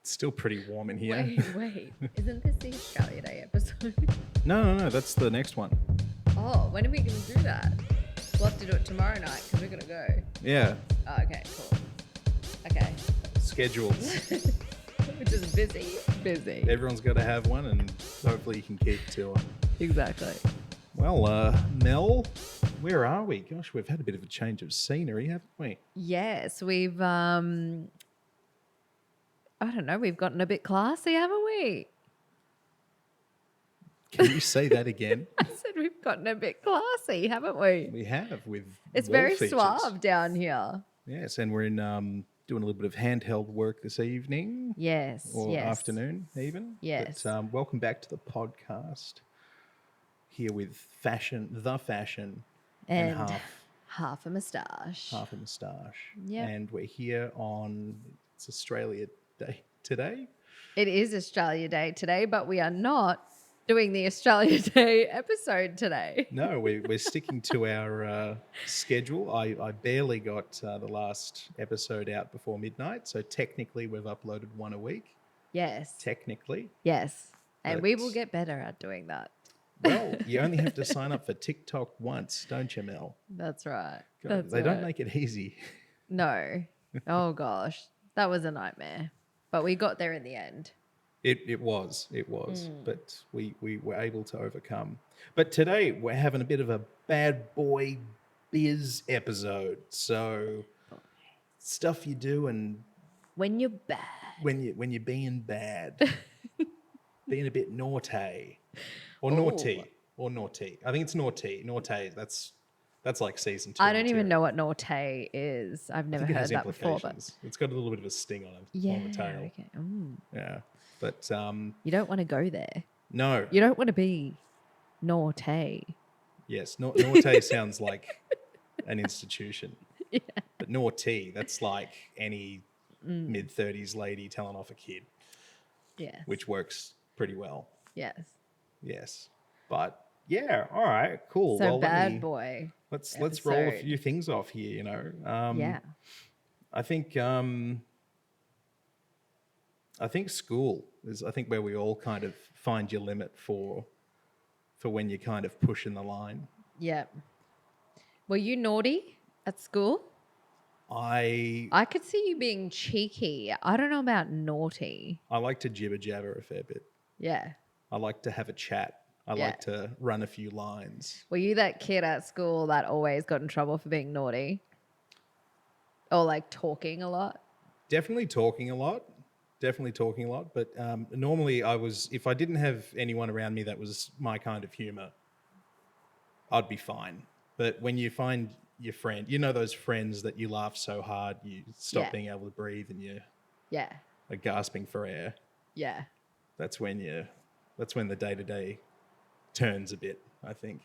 It's still pretty warm in here. Wait. Isn't this the Australia Day episode? No, that's the next one. Oh, when are we going to do that? We'll have to do it tomorrow night because we're going to go. Yeah, Oh, okay, cool. Okay. schedules. Which is busy. Everyone's got to have one, and hopefully you can keep to it. Exactly. Well, Mel, where are we? Gosh, we've had a bit of a change of scenery, haven't we? Yes, we've, I don't know, we've gotten a bit classy, haven't we? Can you say that again? I said we've gotten a bit classy, haven't we? We have with It's wall very features. suave down here. Yes, and we're in doing a little bit of handheld work this evening. Yes. Or afternoon even. Yes. But, welcome back to the podcast. Here with the fashion And half half a moustache. a moustache. Yep. And we're here on, it's Australia Day today. It is Australia Day today, but we are not doing the Australia Day episode today. No, we're sticking to our schedule. I barely got the last episode out before midnight, so technically we've uploaded one a week. Yes. Technically. Yes. And we But- will get better at doing that. Well, you only have to sign up for TikTok once, don't you, Mel? That's right. God, That's they don't right. make it easy. No. Oh, gosh. That was a nightmare. But we got there in the end. It was, but we were able to overcome. But today we're having a bit of a bad boy biz episode. So stuff you do and When you're bad. when you're being bad, being a bit naughty or naughty or naughty. I think it's naughty. Naughty. That's like season 2. I don't even know what naughty is. I've I never think it heard has that before. But implications. It's got a little bit of a sting on it yeah, on the tail. okay. Mm. Yeah, but You don't want to go there. no. You don't want to be naughty. Yes, naughty sounds like an institution. Yeah. But naughty, that's like any mid-30s lady telling off a kid, Yes. which works pretty well. Yes. Yes. But yeah, all right, cool. So well, bad boy. let's roll a episode. few things off here, you know. Yeah. I think school is where we all kind of find your limit for when you're kind of pushing the line. Yeah. Were you naughty at school? I could see you being cheeky. I don't know about naughty. I like to jibber jabber a fair bit. Yeah. I like to have a chat. I Yeah. like to run a few lines. Were you that kid at school that always got in trouble for being naughty? Or like talking a lot? Definitely talking a lot. But normally if I didn't have anyone around me that was my kind of humor, I'd be fine. But when you find your friend, you know those friends that you laugh so hard you stop Yeah. being able to breathe and you Yeah. are gasping for air. Yeah. That's when the day-to-day turns a bit, I think.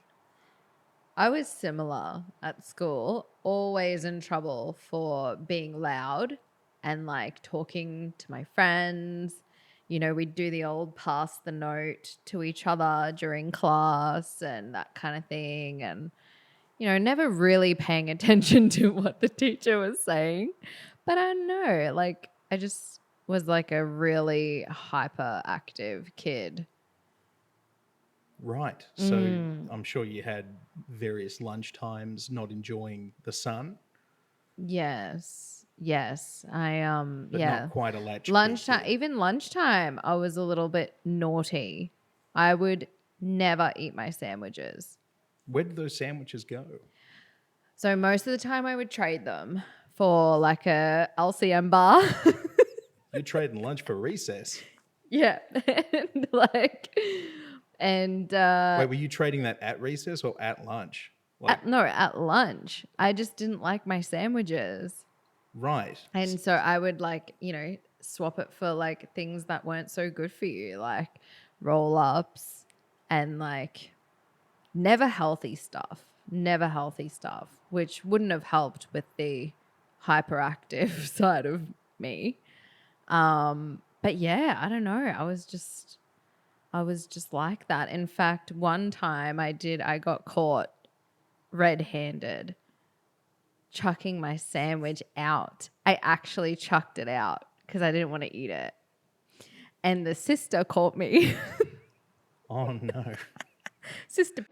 I was similar at school, always in trouble for being loud and like talking to my friends. You know, we'd do the old pass the note to each other during class and that kind of thing. And, you know, never really paying attention to what the teacher was saying. But I don't know, like, I just was like a really hyperactive kid. Right. So I'm sure you had various lunch times not enjoying the sun, Yes. I but yeah. not quite a latch. kid Lunchtime, kid. even lunchtime, I was a little bit naughty. I would never eat my sandwiches. Where did those sandwiches go? So most of the time I would trade them for like a LCM bar. You're trading lunch for recess. Yeah. And Wait, were you trading that at recess or at lunch? Like, at lunch. I just didn't like my sandwiches. right. And so I would like, you know, swap it for like things that weren't so good for you, like roll ups and like never healthy stuff, which wouldn't have helped with the hyperactive side of me. But yeah, I don't know. I was just like that. In fact, one time I got caught red-handed chucking my sandwich out. I actually chucked it out because I didn't want to eat it. and the sister caught me. Oh no, Sister.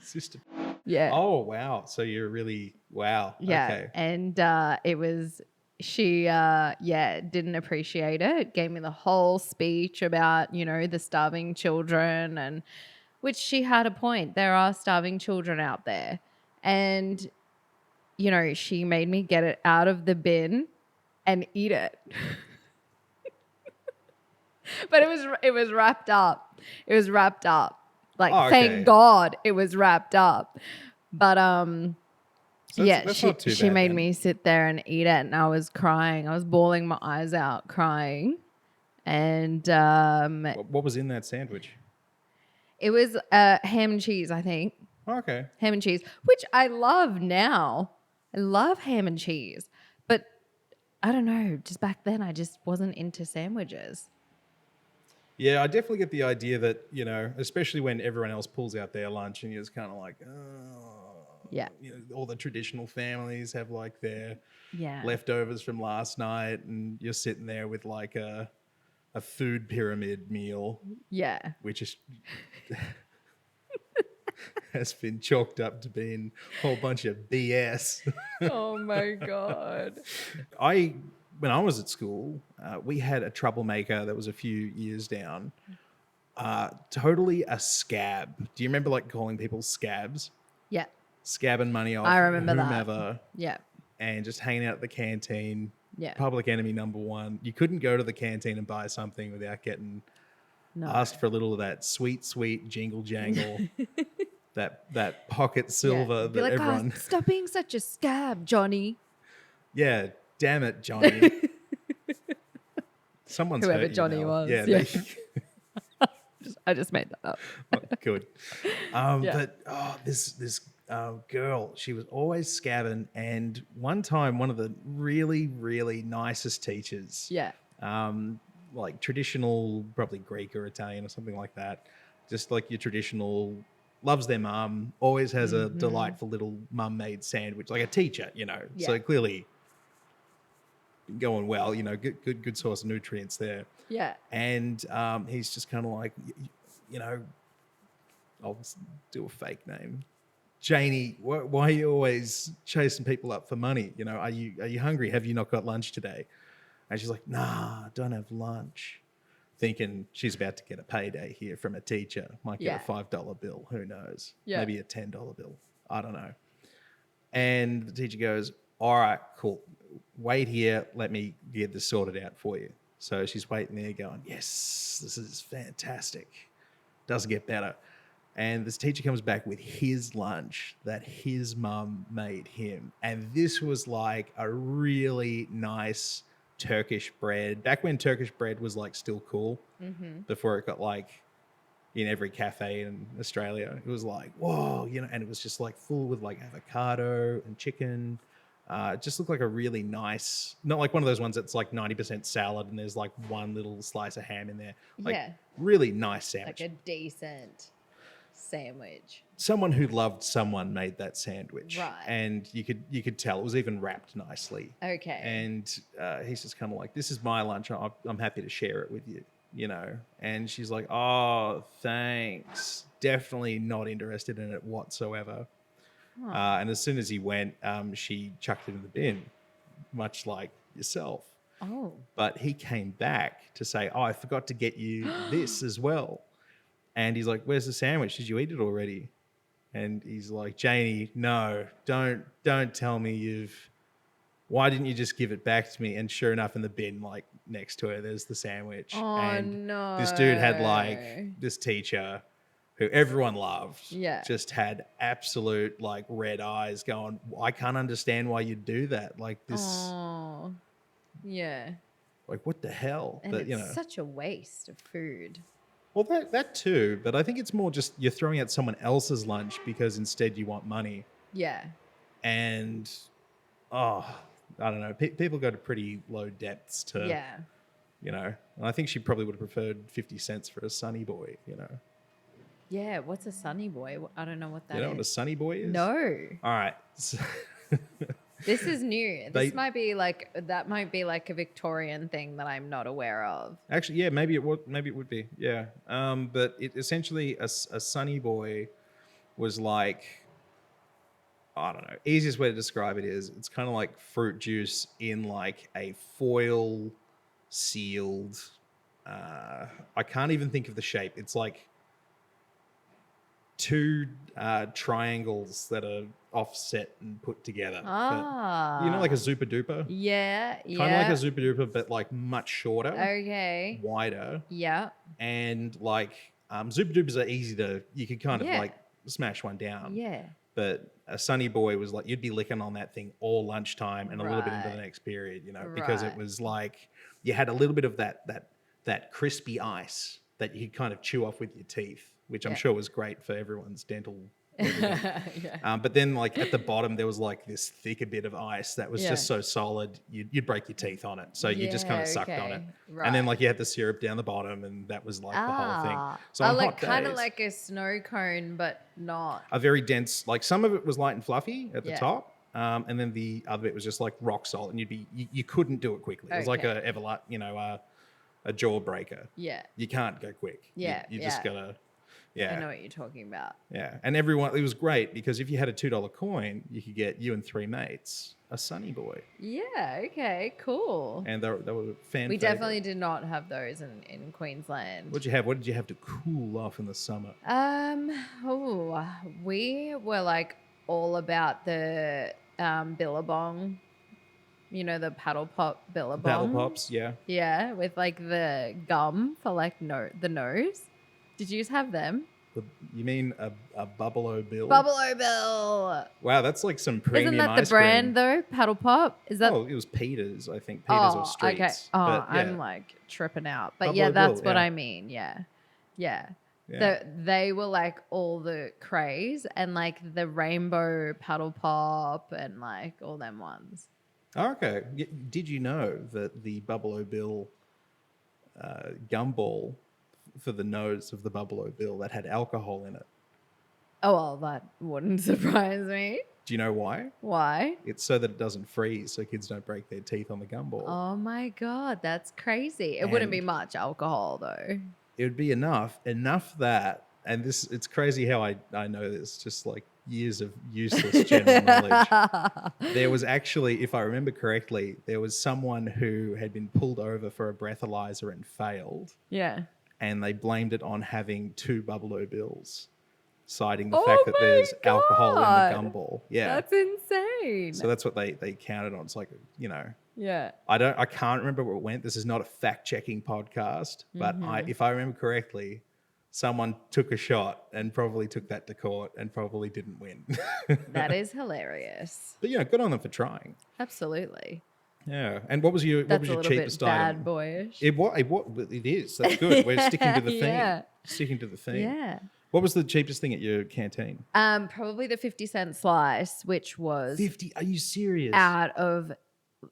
sister. Yeah. Oh wow. So you're really wow. Yeah. Okay. And it was, she, didn't appreciate it. Gave me the whole speech about, the starving children, and which she had a point. There are starving children out there. And, she made me get it out of the bin and eat it. But it was wrapped up. It was wrapped up. Like, Oh, thank okay. God it was wrapped up. But So that's not too she bad made then. me sit there and eat it, and I was crying. I was bawling my eyes out, crying. And What was in that sandwich? it was ham and cheese, I think. Oh, okay. Ham and cheese, which I love now. I love ham and cheese. But I don't know, just back then I just wasn't into sandwiches. Yeah, I definitely get the idea that, especially when everyone else pulls out their lunch and you're just kind of like, oh, Yeah. all the traditional families have like their Yeah. leftovers from last night, and you're sitting there with like a food pyramid meal, Yeah. which is has been chalked up to being a whole bunch of BS. Oh my God. When I was at school, we had a troublemaker that was a few years down. Totally a scab. Do you remember like calling people scabs? Yeah. Scabbing money off I remember whomever, that. Yeah. and just hanging out at the canteen. Yeah. Public enemy number one. You couldn't go to the canteen and buy something without getting No. asked for a little of that sweet, sweet jingle jangle. that pocket silver Be that like, everyone. "Guys, stop being such a scab, Johnny." Yeah, damn it, Johnny. Someone's Whoever hurt you, Johnny Mel. was, Yeah, yeah. I just made that up. Oh, good. But this girl, she was always scabbing, and one time, one of the really, really nicest teachers, Yeah. like traditional, probably Greek or Italian or something like that, just like your traditional, loves their mum, always has a delightful little mum-made sandwich, like a teacher, Yeah. So clearly going well, good source of nutrients there. Yeah. And he's just kind of like, I'll do a fake name. Janie, why are you always chasing people up for money? Are you hungry? Have you not got lunch today? And she's like, nah, don't have lunch. Thinking she's about to get a payday here from a teacher. Might get a $5 bill. Who knows? Yeah. Maybe a $10 bill. I don't know. And the teacher goes, all right, cool. Wait here. Let me get this sorted out for you. So she's waiting there going, yes, this is fantastic. Doesn't get better. And this teacher comes back with his lunch that his mum made him. And this was like a really nice Turkish bread. Back when Turkish bread was like still cool, before it got like in every cafe in Australia. It was like, whoa, and it was just like full with like avocado and chicken. It just looked like a really nice, not like one of those ones that's like 90% salad and there's like one little slice of ham in there. Like, really nice sandwich. Like a decent sandwich. Someone who loved someone made that sandwich. Right. And you could tell it was even wrapped nicely. Okay. And he's just kind of like, this is my lunch. I'm happy to share it with you, And she's like, oh, thanks. Definitely not interested in it whatsoever. And as soon as he went, she chucked it in the bin, much like yourself. Oh. But he came back to say, oh, I forgot to get you this as well. And he's like, where's the sandwich? Did you eat it already? And he's like, Janie, no, don't tell me why didn't you just give it back to me? And sure enough, in the bin, like next to her, there's the sandwich. Oh, and no. This dude had like, this teacher who everyone loved, just had absolute like red eyes going, I can't understand why you do that. Like this. Oh, yeah. Like, what the hell? And it's such a waste of food. Well, that too, but I think it's more just you're throwing out someone else's lunch because instead you want money. Yeah. And, I don't know. People go to pretty low depths to, and I think she probably would have preferred 50 cents for a Sunny Boy, Yeah, what's a Sunny Boy? I don't know what that is. You know what a Sunny Boy is? No. All right. This is new. They- This might be like that. Might be like a Victorian thing that I'm not aware of. Actually, yeah, maybe it would. Maybe it would be. Yeah. But it essentially a Sunny Boy was like, I don't know. Easiest way to describe it is it's kind of like fruit juice in like a foil sealed. I can't even think of the shape. It's like two triangles that are offset and put together. But, you know, like a Zupa Duper? Yeah, yeah. Kind of like a Zupa Duper, but like much shorter, Okay. wider. Yeah. And like Zupa Dupers are easy to, you could kind of Yeah. like smash one down. Yeah. But a Sunny Boy was like, you'd be licking on that thing all lunchtime and a little bit into the Right. next period, you know, because it Right. was like, you had a little bit of that crispy ice that you could kind of chew off with your teeth, which I'm Yeah. sure was great for everyone's dental. Yeah. But then like at the bottom, there was like this thicker bit of ice that was Yeah. just so solid, you'd break your teeth on it. So you just kind Yeah, of sucked on okay. it. And then Right. like you had the syrup down the bottom and that was like the whole thing. So on like hot kind of days, like a snow cone, but not. a very dense, like some of it was light and fluffy at the Yeah. top. And then the other bit was just like rock solid and you couldn't do it quickly. It was like Okay. a jawbreaker. Yeah. You can't go quick. Yeah, You just yeah. gotta, I know yeah. what you're talking about. Yeah. And everyone, it was great because if you had a $2 coin, you could get you and three mates a Sunny Boy. Yeah. Okay. Cool. And they were fan We favorite. definitely did not have those in Queensland. What'd you have? What did you have to cool off in the summer? We were like all about the Billabong, you know, the paddle pop Billabong. Paddle pops, yeah. Yeah, with like the gum for like the nose. Did you have them? You mean a Bubble-O Bill? Bubble-O Bill. Wow, that's like some premium Isn't that the ice brand cream. though? Paddle pop? Is that? Oh, it was Peters, I think. Peters or Streets. Okay. Oh, But, yeah. I'm like tripping out. But Bubble-O yeah, that's Bill, what yeah. I mean. Yeah. Yeah. Yeah. They were like all the craze and like the rainbow paddle pop and like all them ones. Oh, okay. Did you know that the Bubble-O Bill gumball for the nose of the Bubble-O Bill that had alcohol in it? Oh, well, that wouldn't surprise me. Do you know why? Why? It's so that it doesn't freeze, so kids don't break their teeth on the gumball. Oh my God, that's crazy. It wouldn't be And- much alcohol though. It would be enough that, and this, it's crazy how I know this, just like years of useless general knowledge. There was actually, if I remember correctly, there was someone who had been pulled over for a breathalyzer and failed, Yeah. and they blamed it on having two Bubble-O Bills, citing the Oh fact that my there's alcohol in God. the gumball. Yeah. That's insane. So that's what they counted on. It's like, you know, yeah. I can't remember where it went. This is not a fact-checking podcast, but Mm-hmm. if I remember correctly, someone took a shot and probably took that to court and probably didn't win. That is hilarious. But good on them for trying. Absolutely. Yeah. And what was your That's a little bit cheapest bad item? boyish. It is. That's good. We're sticking to the theme. Yeah. Sticking to the theme. Yeah. What was the cheapest thing at your canteen? Probably the 50-cent slice, which was 50. Are you serious? out of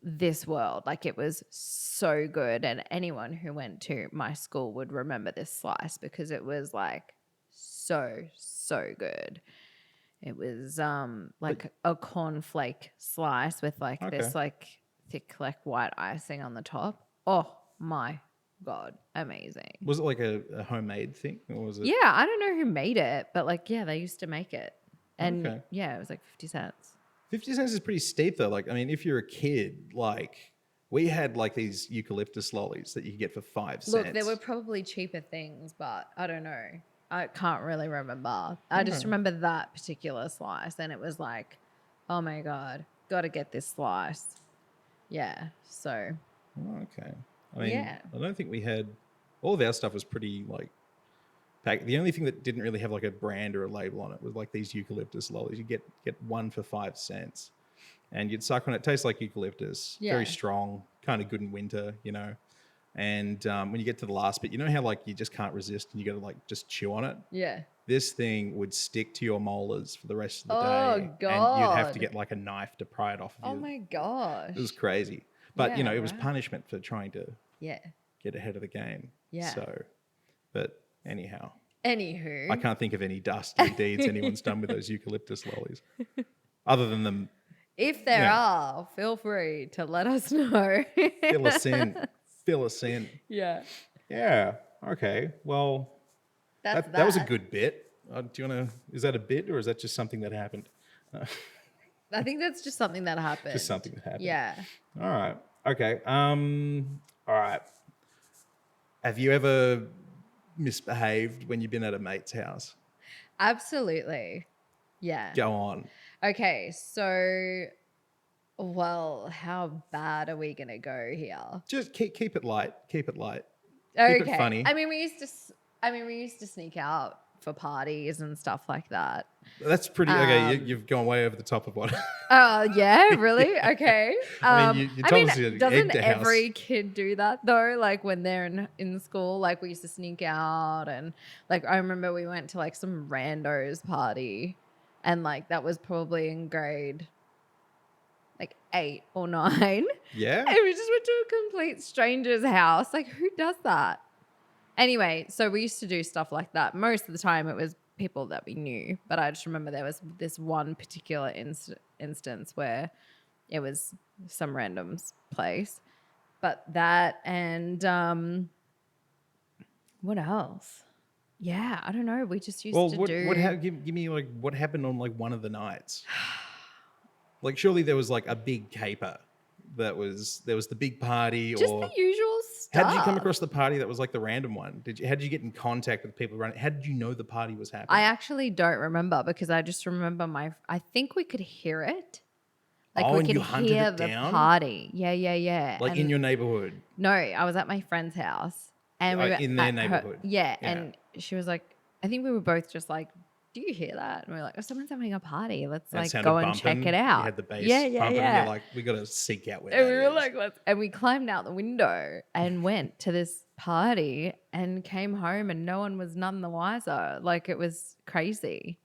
this world. Like it was so good. And anyone who went to my school would remember this slice because it was like so good. It was like a cornflake slice with like this Okay. like thick like white icing on the top. Oh my God, amazing. Was it like a homemade thing, or was it? Yeah, I don't know who made it, but like yeah, they used to make it. And Okay. yeah, it was like 50 cents. 50 cents is pretty steep though. Like, I mean, if you're a kid, like we had like these eucalyptus lollies that you could get for 5 cents. Look, there were probably cheaper things, but I don't know. I can't really remember. I just remember that particular slice, and it was like, oh my God, got to get this slice. Yeah, so. Oh, okay. I mean, Yeah. I don't think we had, all of our stuff was pretty like packed. The only thing that didn't really have like a brand or a label on it was like these eucalyptus lollies. You get one for 5 cents and you'd suck on it. It tastes like eucalyptus, Yeah. very strong, kind of good in winter, you know. And when you get to the last bit, you know how like you just can't resist and you got to like just chew on it? Yeah. This thing would stick to your molars for the rest of the Oh, day. And you'd have to God. get like a knife to pry it off of Oh you. my gosh. It was crazy. But, Yeah, it was right. punishment for trying to Yeah. get ahead of the game. Yeah. So, but anyhow, Anywho. I can't think of any dastardly deeds anyone's done with those eucalyptus lollies, other than them If there Yeah. are, feel free to let us know. Fill us in. Fill us in. Yeah. Yeah. Okay. Well, That's that was a that. good bit. Do you want to? Is that a bit or is that just something that happened? I think that's just something that happened. Just something that happened. Yeah. All right. Okay. All right. Have you ever misbehaved when you've been at a mate's house? Absolutely. Yeah. Go on. Okay, so well, how bad are we gonna go here? Just keep it light. Keep it light. Keep it Okay. funny. I mean, we used to sneak out for parties and stuff like that. That's pretty okay. You've gone way over the top of what. Oh, yeah, really? Okay. I mean, you told us you doesn't egged a house. every kid do that though? Like when they're in school, like we used to sneak out and like I remember we went to like some randos party and like that was probably in grade like 8 or 9. Yeah. And we just went to a complete stranger's house. Like who does that? Anyway, so we used to do stuff like that. Most of the time it was people that we knew, but I just remember there was this one particular instance where it was some random's place. But that and what else? Yeah, I don't know. We just used to do give me like what happened on like one of the nights? Like surely there was like a big caper. There was the big party just or the usual stuff. how did you come across the party that was like the random one? How did you get in contact with people running? How did you know the party was happening? I actually don't remember because I just remember I think we could hear it. Like Oh, we and could you hunted hear it the down? party. Yeah. Like in your neighborhood. No, I was at my friend's house and we were In their at her- neighborhood. yeah, and she was like, I think we were both just like, "Do you hear that?" And we are like, "Oh, someone's having a party. Let's And it like sounded go and check bumping. it out." You had the bass yeah, pumping, yeah. and you're like, we got to seek out where And that we were is. like, let's, and we climbed out the window and went to this party and came home and no one was none the wiser. Like it was crazy.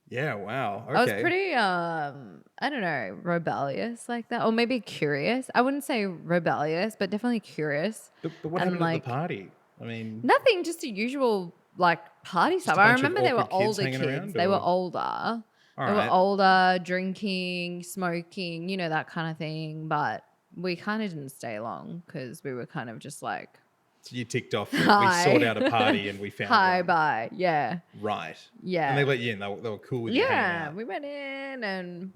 Yeah, wow. Okay. I was pretty, I don't know, rebellious like that, or maybe curious. I wouldn't say rebellious, but definitely curious. But what and, happened like, at the party? I mean, Nothing, just the usual like party stuff. a I bunch of remember they were awkward kids older hanging kids. around, They were or- older. all They were right. older, drinking, smoking, you know, that kind of thing. But we kind of didn't stay long because we were kind of just like, So you ticked off. We Hi. sought out a party and we found hi, one. bye. Yeah. Right. Yeah. And they let you in. They were cool with you hanging Yeah. out. We went in and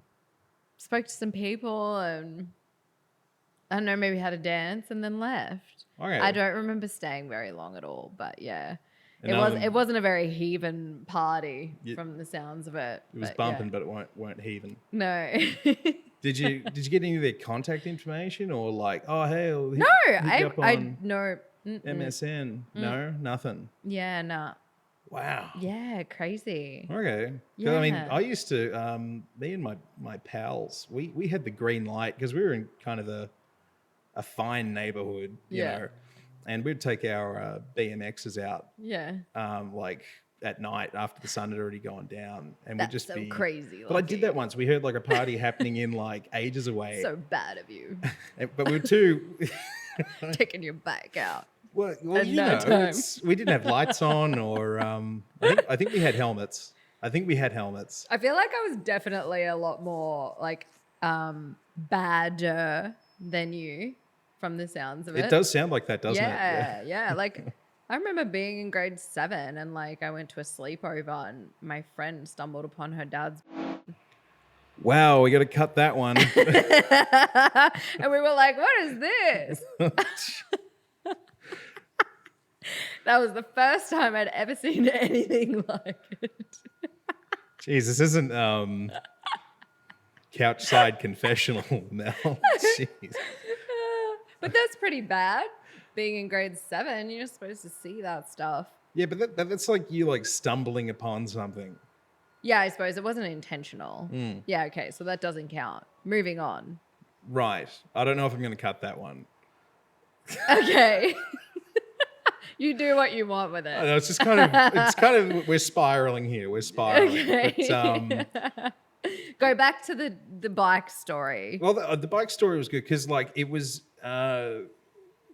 spoke to some people and I don't know, maybe had a dance and then left. Okay. I don't remember staying very long at all, but yeah. And It wasn't a very heaving party from the sounds of it. It was but bumping, yeah. but it weren't heaving. No. Did you get any of their contact information or like, oh hey, I'll hit, No, hit you up I on no. MSN? No, nothing. Yeah, no. Wow. Yeah, crazy. Okay. 'Cause, I mean, Yeah. I used to, me and my pals, we had the green light because we were in kind of a fine neighborhood, you Yeah. know, and we'd take our BMXs out, Yeah. like at night after the sun had already gone down, and That's we'd just so be crazy. But I did that once. We heard like a party happening in like ages away, So bad of you. but we were too. Taking your bike out. Well, At you know, nighttime. we didn't have lights on, or I think we had helmets. I I feel like I was definitely a lot more like badder than you from the sounds of it. It does sound like that, doesn't it? Yeah. Like I remember being in grade 7 and like I went to a sleepover and my friend stumbled upon her dad's Wow, we got to cut that one. and we were like, what is this? That was the first time I'd ever seen anything like it. Jeez, this isn't couchside confessional, Mel. Jeez. But that's pretty bad. Being in grade 7, you're supposed to see that stuff. Yeah, but that's like you like stumbling upon something. Yeah, I suppose it wasn't intentional. Yeah, okay, so that doesn't count. Moving on. Right. I don't know if I'm going to cut that one. Okay. You do what you want with I it. know, it's kind of we're spiraling here. We're spiraling. Okay. But, Go back to the bike story. well, the bike story was good because like it was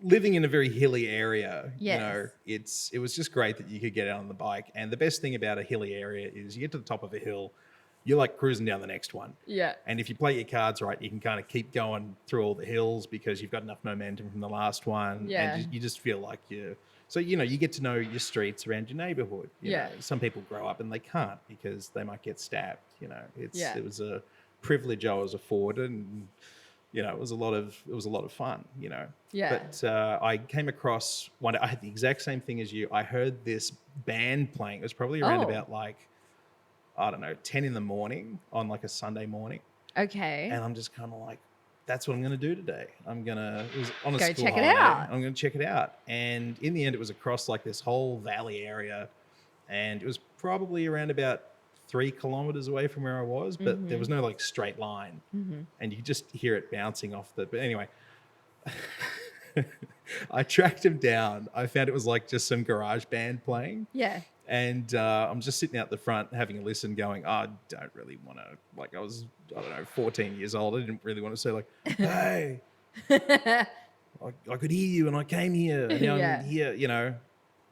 living in a very hilly area. Yes. You know, it was just great that you could get out on the bike. And the best thing about a hilly area is you get to the top of a hill you're like cruising down the next one. Yeah. And if you play your cards right, you can kind of keep going through all the hills because you've got enough momentum from the last one. Yeah. And you just feel like you. So, you get to know your streets around your neighborhood. You Yeah. know, some people grow up and they can't because they might get stabbed. Yeah. It was a privilege I was afforded, and it was a lot of fun. Yeah. But I came across one. I had the exact same thing as you. I heard this band playing. It was probably around Oh. about like, I don't know, 10 in the morning on like a Sunday morning. Okay. And I'm just kind of like, that's what I'm going to do today. It was on a Go school check it holiday. out. I'm going to check it out. And in the end, it was across like this whole valley area. And it was probably around about 3 kilometers away from where I was, but there was no like straight line. And you could just hear it bouncing off but anyway, I tracked him down. I found it was like just some garage band playing. Yeah. And I'm just sitting out the front having a listen going, I don't really want to, like I was, I don't know, 14 years old. I didn't really want to say like, hey, I could hear you and I came here and now I'm here,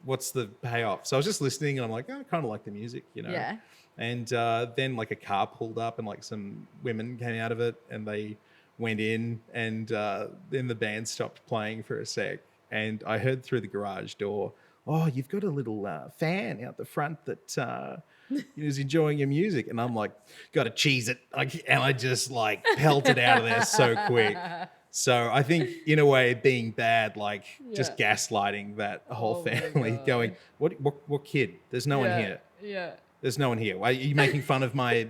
what's the payoff? So I was just listening and I'm like, I kind of like the music, Yeah. And then like a car pulled up and like some women came out of it and they went in and then the band stopped playing for a sec. And I heard through the garage door, oh, you've got a little fan out the front that is enjoying your music. And I'm like, got to cheese it. And I just like pelted out of there so quick. So I think in a way being bad, like just gaslighting that whole family going, what kid? There's no one here. Yeah. There's no one here. Why are you making fun of my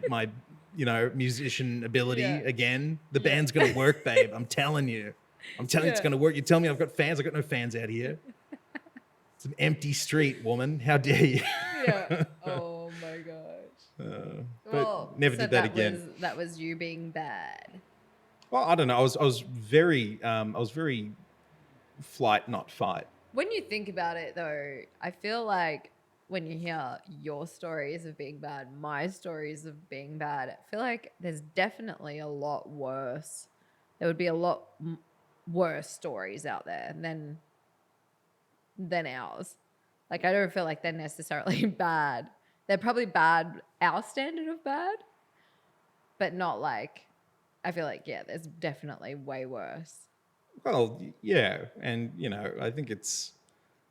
musician ability again? The band's going to work, babe. I'm telling you. It's going to work. You tell me I've got fans. I've got no fans out here. It's an empty street, woman. How dare you? Yeah. Oh my gosh. But never did that again. That was you being bad. Well, I don't know. I was very flight, not fight. When you think about it, though, I feel like when you hear your stories of being bad, my stories of being bad, I feel like there's definitely a lot worse. There would be a lot worse stories out there than ours. Like, I don't feel like they're necessarily bad. They're probably bad, our standard of bad, but not like, I feel like, there's definitely way worse. Well, yeah. And, I think it's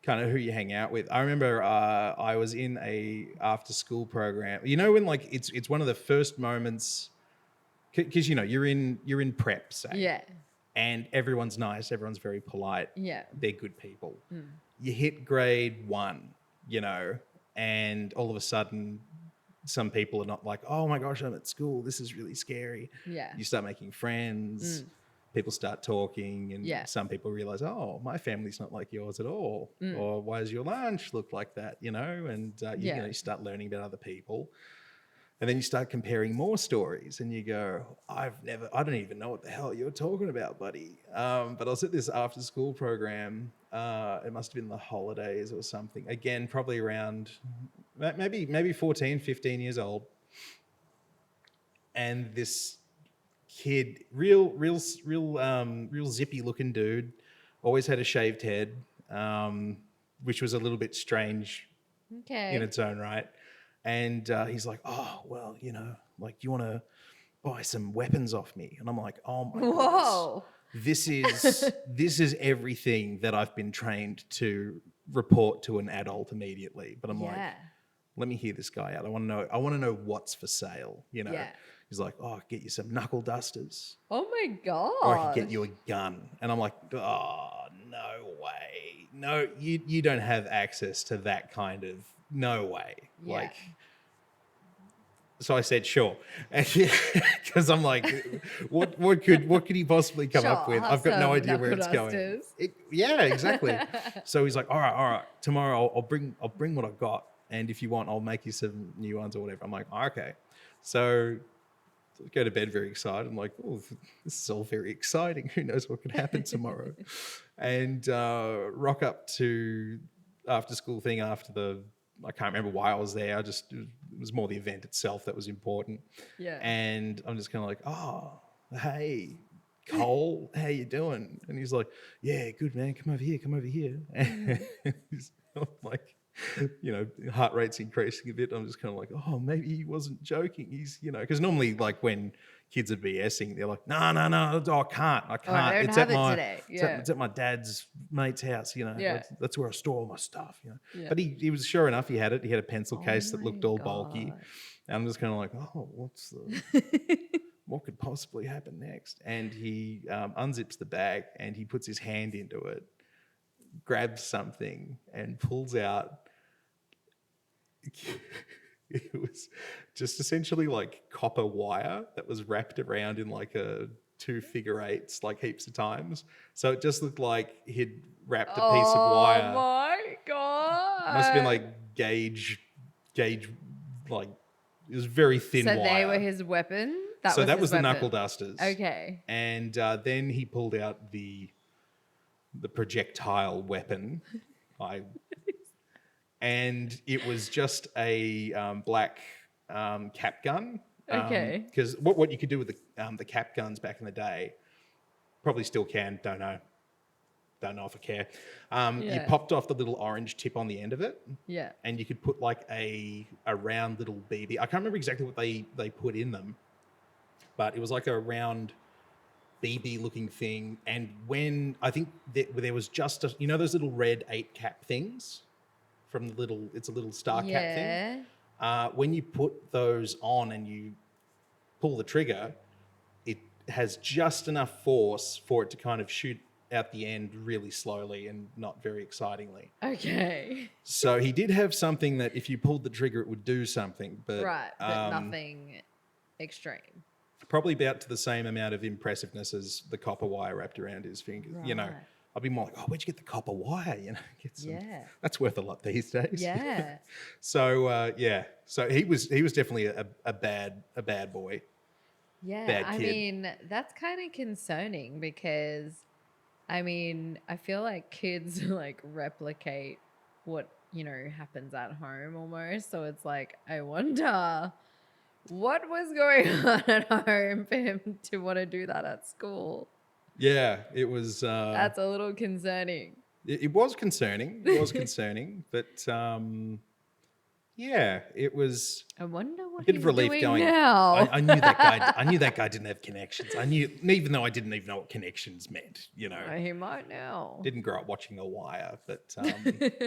kind of who you hang out with. I remember I was in a after school program. When like it's one of the first moments, because you're in prep, say. Yeah. And everyone's nice, everyone's very polite. Yeah. They're good people. You hit grade 1, and all of a sudden some people are not like, oh my gosh, I'm at school, this is really scary. Yeah. You start making friends. People start talking, and some people realize, oh, my family's not like yours at all. Or why does your lunch look like that? And you start learning about other people. And then you start comparing more stories and you go, I don't even know what the hell you're talking about, buddy. But I was at this after school program. It must have been the holidays or something. Again, probably around maybe 14, 15 years old. And this kid, real zippy looking dude, always had a shaved head, which was a little bit strange in its own right. And he's like, oh, well, like, do you want to buy some weapons off me? And I'm like, oh my God, this is everything that I've been trained to report to an adult immediately. But I'm like, let me hear this guy out. I want to know what's for sale. He's like, oh, I get you some knuckle dusters. Oh my God. Or I can get you a gun. And I'm like, oh, no way. No, you don't have access to that kind of, no way. Yeah. Like, so I said, sure. Because I'm like, what could he possibly come up with? I've got no idea where it's going. Yeah, exactly. So he's like, all right. Tomorrow I'll bring what I've got. And if you want, I'll make you some new ones or whatever. I'm like, oh, okay. So go to bed very excited. I'm like, oh, this is all very exciting. Who knows what could happen tomorrow? And rock up to after school thing after I can't remember why I was there. It was more the event itself that was important. Yeah. And I'm just kind of like, oh, hey, Cole, how you doing? And he's like, yeah, good, man. Come over here. And I'm like, heart rate's increasing a bit. I'm just kind of like, oh, maybe he wasn't joking. He's, because normally, like, when kids are BSing, they're like, no, no, no, oh, I can't. Oh, I don't It's have at it my, today. it's at, Yeah. it's at my dad's mate's house. Yeah. That's where I store all my stuff. Yeah. But he was sure enough. He had it. He had a pencil Oh case that my looked all bulky. God. And I'm just kind of like, oh, what could possibly happen next? And he unzips the bag and he puts his hand into it, grabs something, and pulls out. It was just essentially like copper wire that was wrapped around in like a two figure eights, like heaps of times. So it just looked like he'd wrapped a piece of Oh wire. my God. Must have been like gauge, like it was very thin So wire. they were his weapon? That was the weapon. knuckle dusters. Okay. And then he pulled out the projectile weapon. And it was just a black cap gun. Okay. Because what you could do with the cap guns back in the day, probably still can. Don't know if I care. You Yeah. popped off the little orange tip on the end of it, Yeah. and you could put like a round little BB. I can't remember exactly what they put in them, but it was like a round BB looking thing. And when I think there was just those little red 8 cap things from it's a little star cap thing. When you put those on and you pull the trigger, it has just enough force for it to kind of shoot out the end really slowly and not very excitingly. Okay. So he did have something that if you pulled the trigger, it would do something. But, Right, but nothing extreme. Probably about to the same amount of impressiveness as the copper wire wrapped around his fingers. Right. I'd be more like, oh, where'd you get the copper wire? Get some, Yeah. That's worth a lot these days. Yeah. So so he was definitely a bad boy. Yeah. Bad I kid. mean, that's kind of concerning because, I mean, I feel like kids like replicate what, happens at home almost. So it's like, I wonder what was going on at home for him to want to do that at school. Yeah, it was. That's a little concerning. It was concerning. It was concerning, but yeah, it was I wonder what a bit he's of relief doing going. now. I knew that guy. I knew that guy didn't have connections. I knew, even though I didn't even know what connections meant. He might now. Didn't grow up watching a wire, but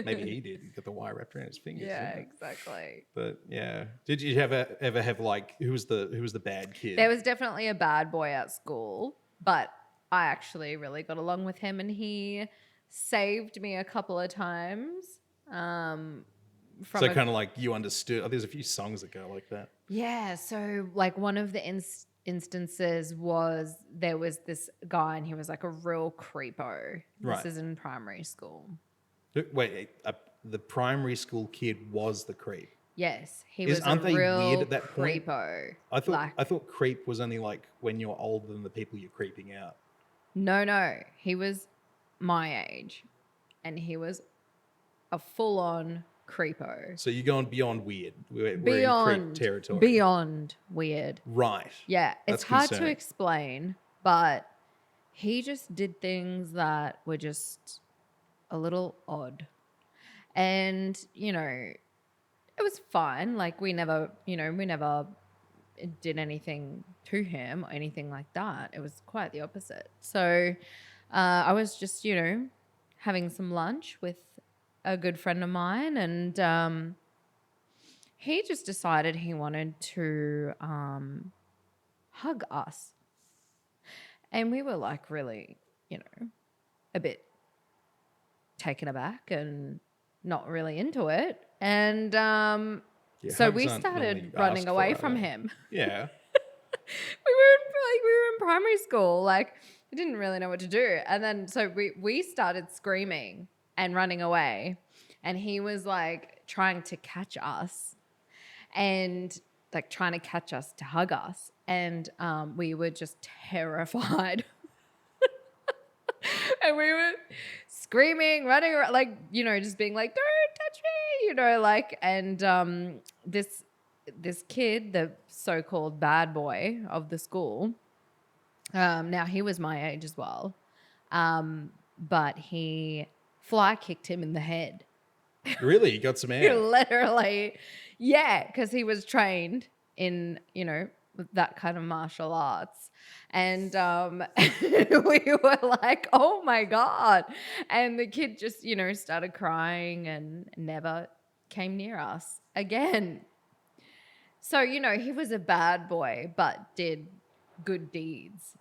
maybe he did. He got the wire wrapped around his fingers. Yeah, exactly. But yeah, did you ever have like who was the bad kid? There was definitely a bad boy at school, but I actually really got along with him, and he saved me a couple of times. So kind of like you understood. There's a few songs that go like that. Yeah. So like one of the instances was there was this guy and he was like a real creepo. Right. This is in primary school. Wait, the primary school kid was the creep. Yes, he was Aren't a they real weird at that point? creepo. I thought creep was only like when you're older than the people you're creeping out. No, he was my age, and he was a full-on creepo. So you're going beyond weird. We're Beyond in creep territory. Beyond weird. Right. Yeah, That's it's hard to concerning. explain, but he just did things that were just a little odd. And, it was fine. Like we never did anything to him or anything like that. It was quite the opposite. So I was just, having some lunch with a good friend of mine, and he just decided he wanted to hug us. And we were like really, a bit taken aback and not really into it. And so we started running away from him. Yeah. we were in primary school. Like, we didn't really know what to do. And then so we started screaming and running away. And he was like trying to catch us and like trying to catch us to hug us. And we were just terrified. And we were screaming, running around, like, just being like, don't touch me, and this kid, the so-called bad boy of the school, now he was my age as well, but he fly kicked him in the head. Really? You got some air? Literally, yeah, because he was trained in, you know, that kind of martial arts. And we were like, oh my God. And the kid just, you know, started crying and never came near us again. So, you know, he was a bad boy, but did good deeds.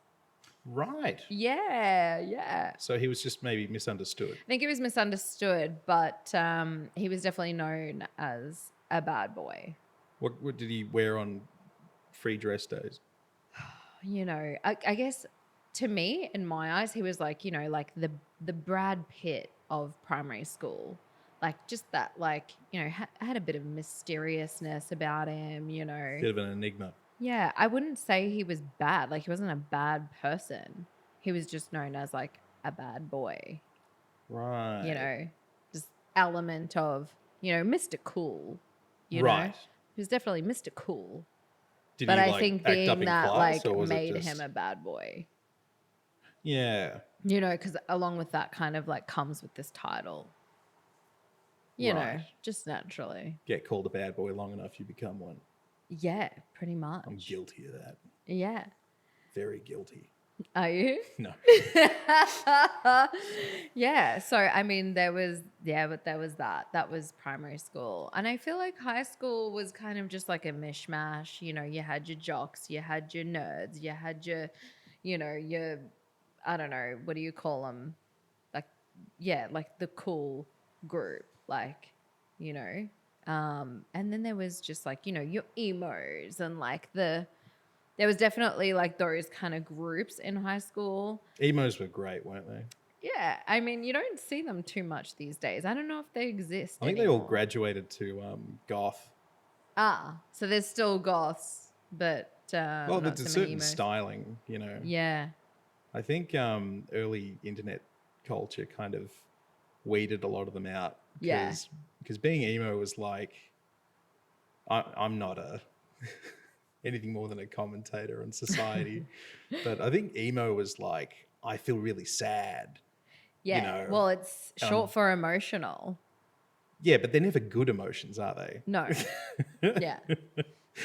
Right. Yeah, yeah. So he was just maybe misunderstood. I think he was misunderstood, but he was definitely known as a bad boy. What did he wear on free dress days? You know, I guess to me, in my eyes, he was like, you know, like the Brad Pitt of primary school. Like just that, like, you know, had a bit of mysteriousness about him, you know. Bit of an enigma. Yeah, I wouldn't say he was bad. Like he wasn't a bad person. He was just known as like a bad boy. Right. You know, just element of, you know, Mr. Cool. You know, Right. he was definitely Mr. Cool. Did But he I like think act up being in that class, like or was it made just him a bad boy. Yeah. You know, because along with that kind of like comes with this title. You know, Right. just naturally. Get called a bad boy long enough, you become one. Yeah, pretty much. I'm guilty of that. Yeah. Very guilty. Are you? No. Yeah. So I mean, but there was that. That was primary school. And I feel like high school was kind of just like a mishmash. You know, you had your jocks, you had your nerds, you had your, you know, your, I don't know, what do you call them? Like, yeah, like the cool group, like, you know. And then there was just like, you know, your emos and like there was definitely like those kind of groups in high school. Emos were great, weren't they? Yeah, I mean, you don't see them too much these days. I don't know if they exist I think anymore. they all graduated to goth. Ah, so there's still goths, but Well, not there's a so many certain emos. styling, you know. Yeah, I think early internet culture kind of weeded a lot of them out. Yeah. Because being emo was like, I'm not anything more than a commentator on society, but I think emo was like, I feel really sad. yeah. You know, well, it's short for emotional. Yeah, but they're never good emotions, are they? No. Yeah.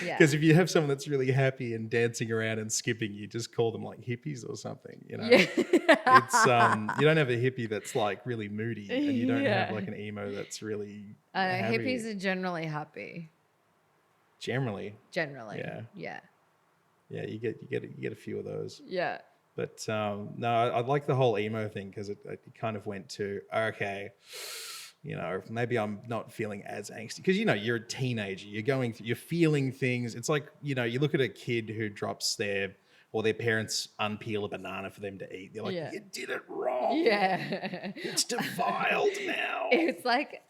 Yeah. Because if you have someone that's really happy and dancing around and skipping, you just call them like hippies or something. You know, Yeah. it's you don't have a hippie that's like really moody, and you don't have Yeah. like an emo that's really I know, happy. hippies are generally happy. Generally, Generally. Yeah. Yeah. yeah, you get a few of those. Yeah. But no, I like the whole emo thing because it kind of went to, okay, you know, maybe I'm not feeling as angsty because, you know, you're a teenager, you're feeling things. It's like, you know, you look at a kid who drops their parents unpeel a banana for them to eat. They're like, Yeah. you did it wrong. Yeah. It's defiled now. It's like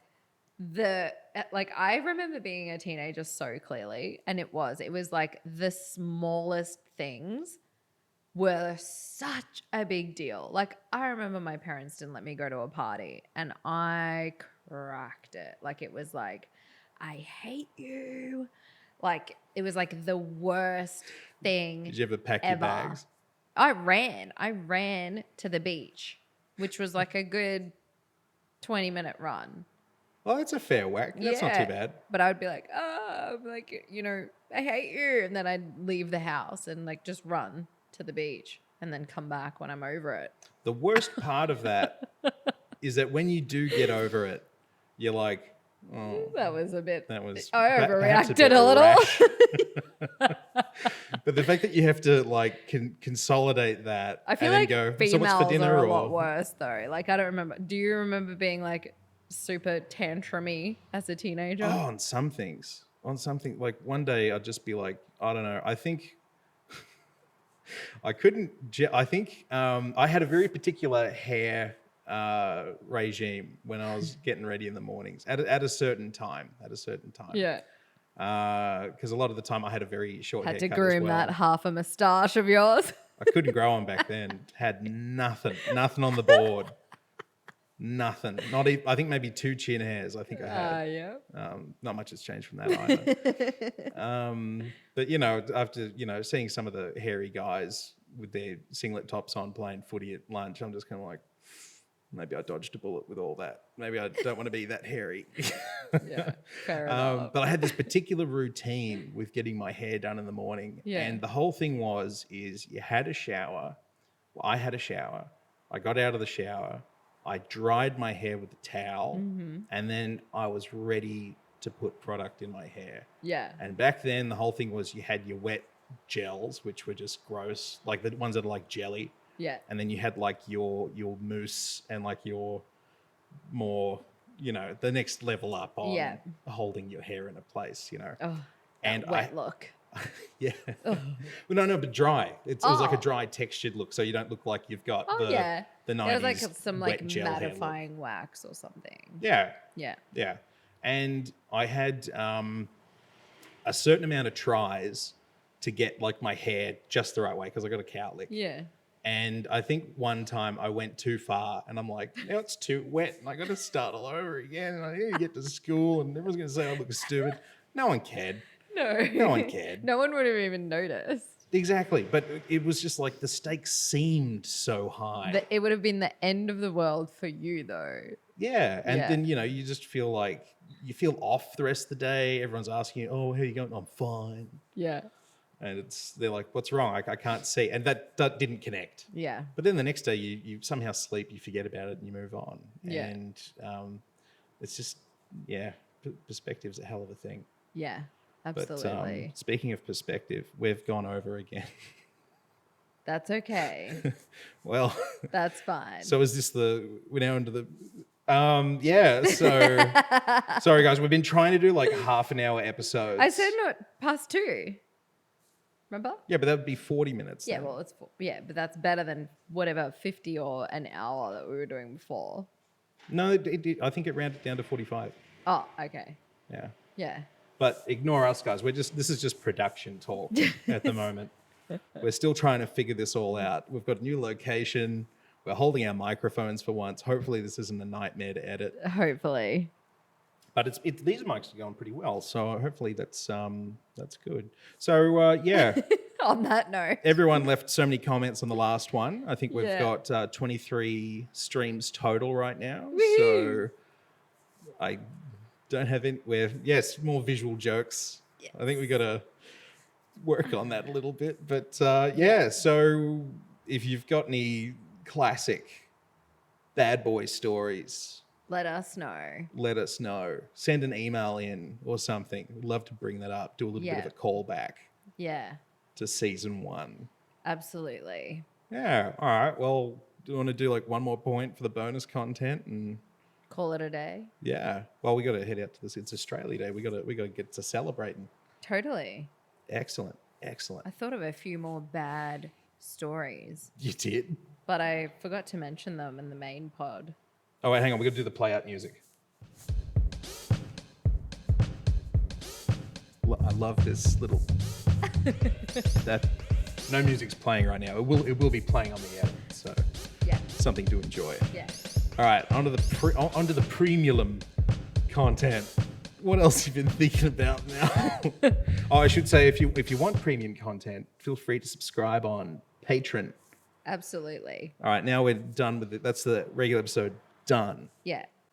I remember being a teenager so clearly, and it was like the smallest things were such a big deal. Like I remember my parents didn't let me go to a party and I cracked it. Like it was like, I hate you. Like it was like the worst thing. Did you ever pack your ever. bags? I ran to the beach, which was like a good 20-minute run. Well, that's a fair whack. That's not too bad. But I would be like, oh, like, you know, I hate you. And then I'd leave the house and like just run to the beach and then come back when I'm over it. The worst part of that is that when you do get over it, you're like, oh, That was a bit. that was I perhaps overreacted bit a little. rash. But the fact that you have to like consolidate that, I feel and like then go, so females what's for dinner, are a or lot worse though. Like I don't remember. Do you remember being like super tantrumy as a teenager? oh, on something, like one day I'd just be like, I don't know. I think I couldn't. I think I had a very particular hair regime when I was getting ready in the mornings at a certain time. Yeah. Because a lot of the time I had a very short Had to haircut as groom well. that half a moustache of yours. I couldn't grow on back then. Had nothing on the board. Nothing. Not even. I think maybe 2 chin hairs. I think I had. Yeah. Not much has changed from that either. But you know, after seeing some of the hairy guys with their singlet tops on playing footy at lunch, I'm just kind of like, maybe I dodged a bullet with all that. Maybe I don't want to be that hairy. Yeah, fair enough. But I had this particular routine with getting my hair done in the morning. Yeah. And the whole thing is you had a shower. Well, I had a shower. I got out of the shower. I dried my hair with a towel. Mm-hmm. And then I was ready to put product in my hair. Yeah. And back then, the whole thing was you had your wet gels, which were just gross, like the ones that are like jelly. Yeah. And then you had like your mousse and like your more, the next level up on holding your hair in a place, Oh, and wet look. Yeah. Well, no, but dry. It was like a dry textured look, so you don't look like you've got the 90s It was like some wet like gel hair look. mattifying wax or something. Yeah. Yeah. Yeah. And I had a certain amount of tries to get like my hair just the right way because I got a cowlick. Yeah. And I think one time I went too far and I'm like, now it's too wet and I got to start all over again. And I need to get to school and everyone's going to say I look stupid. No one cared. No one cared. No one would have even noticed. Exactly. But it was just like the stakes seemed so high. It would have been the end of the world for you though. Yeah. And then, you just feel like you feel off the rest of the day. Everyone's asking you, oh, how are you going? I'm fine. Yeah. And they're like, what's wrong? I can't see. And that didn't connect. Yeah. But then the next day you somehow sleep, you forget about it and you move on. Yeah. And it's just, perspective's a hell of a thing. Yeah, absolutely. But speaking of perspective, we've gone over again. That's okay. Well. That's fine. So is this we're now into the... so sorry guys, we've been trying to do like half an hour episodes. I said not past 2. Remember? Yeah, but that would be 40 minutes. Yeah, then. well, but that's better than whatever 50 or an hour that we were doing before. No, I think it rounded down to 45. Oh, okay. Yeah. Yeah. But ignore us, guys. This is just production talk at the moment. We're still trying to figure this all out. We've got a new location. We're holding our microphones for once. Hopefully this isn't a nightmare to edit. Hopefully. But these mics are going pretty well, so hopefully that's good. So yeah. On that note, everyone left so many comments on the last one. I think we've Yeah. got 23 streams total right now. Woo-hoo. So I don't have any. More visual jokes. Yes. I think we got to work on that a little bit. But so if you've got any classic bad boy stories, let us know. let us know. Send an email in or something. We'd love to bring that up. Do a little bit of a callback Yeah, to season 1. absolutely. Yeah. All right. Well, do you want to do like one more point for the bonus content and Call it a day. yeah. Well, we got to head out to this. It's Australia Day. We got to get to celebrating. Totally. Excellent. I thought of a few more bad stories, You did. but I forgot to mention them in the main pod. Oh wait, hang on. We got to do the play out music. I love this little. That no music's playing right now. It will be playing on the edit. So Yeah. something to enjoy. Yeah. All right, onto the premium content. What else have you been thinking about now? Oh, I should say if you want premium content, feel free to subscribe on Patreon. Absolutely. All right, now we're done with it. That's the regular episode done. Yeah.